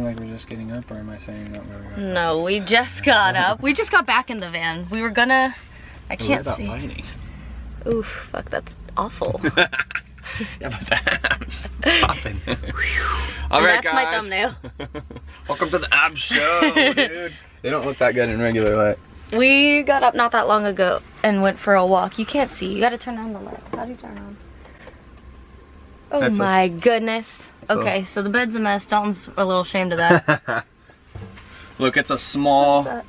saying like we're just getting up, or am I saying not really right? No, we just got up. We just got back in the van. We were gonna... I can't see. Lighting? Oof, fuck, that's awful. Yeah, but the abs popping. Alright, that's my thumbnail. Welcome to the abs show, dude. They don't look that good in regular light. We got up not that long ago and went for a walk. You can't see. You gotta turn on the light. How do you turn on? Oh that's my goodness. Okay, so the bed's a mess. Dalton's a little ashamed of that. Look, it's a small...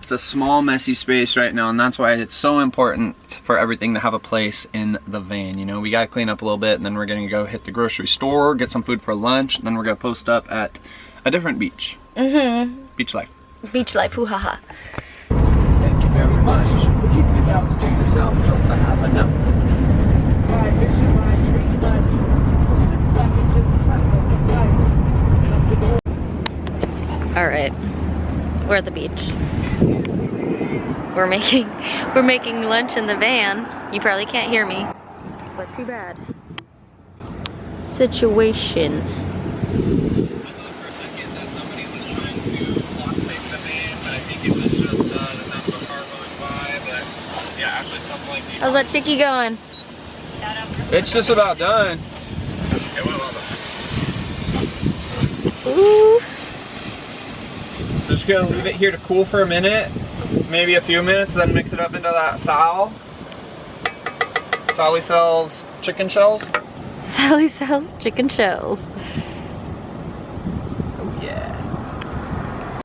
It's a small, messy space right now, and that's why it's so important for everything to have a place in the van. You know, we gotta clean up a little bit, and then we're gonna go hit the grocery store, get some food for lunch, and then we're gonna post up at a different beach. Beach life. Beach life, hoo-ha-ha. Thank you very much for keeping the balance to yourself just to have enough. Alright, we're at the beach. We're making lunch in the van. You probably can't hear me, but too bad. Situation. I thought for a second that somebody was trying to lock tape the van, but I think it was just the sound of a car going by. But yeah, actually something like that. How's that chickie going? It's just about done. Ooh. Just gonna leave it here to cool for a minute, maybe a few minutes, then mix it up into that Sal. Sally sells chicken shells. Sally sells chicken shells. Oh yeah.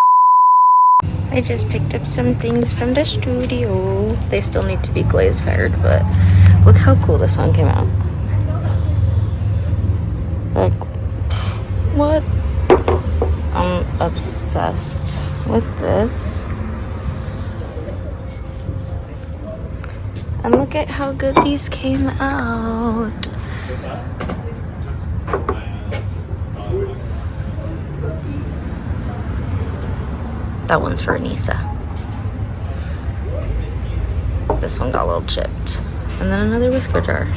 I just picked up some things from the studio. They still need to be glaze fired, but look how cool this one came out. Like, what? I'm obsessed with this. And look at how good these came out. That one's for Anissa. This one got a little chipped. And then another whisker jar.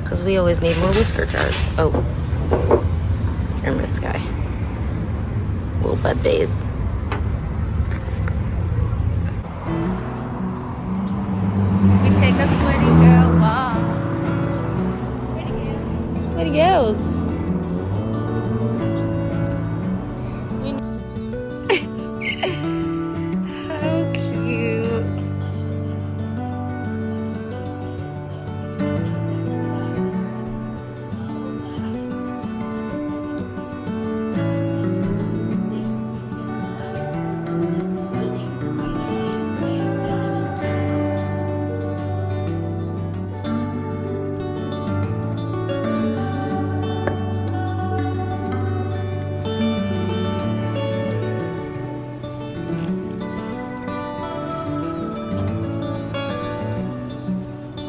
Because we always need more whisker jars. Oh. And this guy. Little bud bays. We take a sweaty girl walk. Sweaty girls. How cute.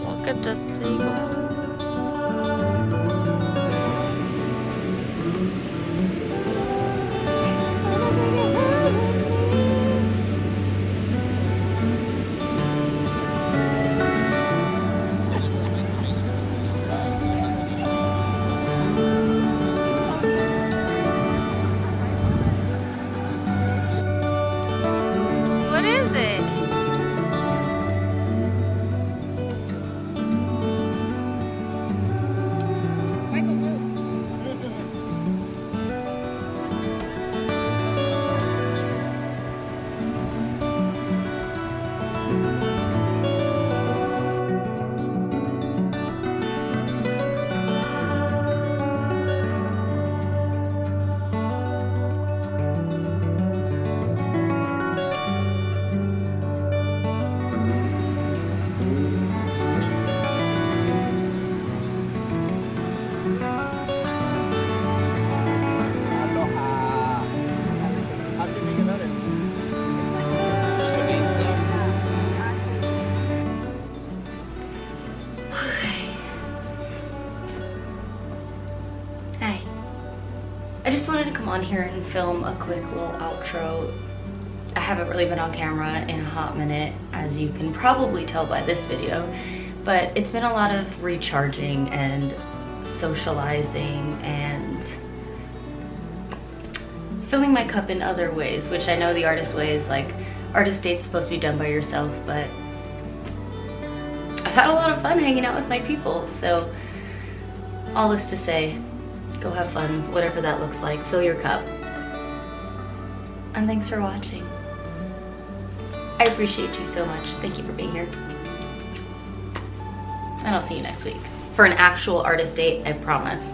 Look at the seagulls. What is it? I just wanted to come on here and film a quick little outro. I haven't really been on camera in a hot minute, as you can probably tell by this video, but it's been a lot of recharging and socializing and filling my cup in other ways, which I know the artist way is like, artist date's supposed to be done by yourself, but I've had a lot of fun hanging out with my people, so all this to say, go have fun, whatever that looks like, fill your cup. And thanks for watching. I appreciate you so much. Thank you for being here. And I'll see you next week for an actual artist date, I promise.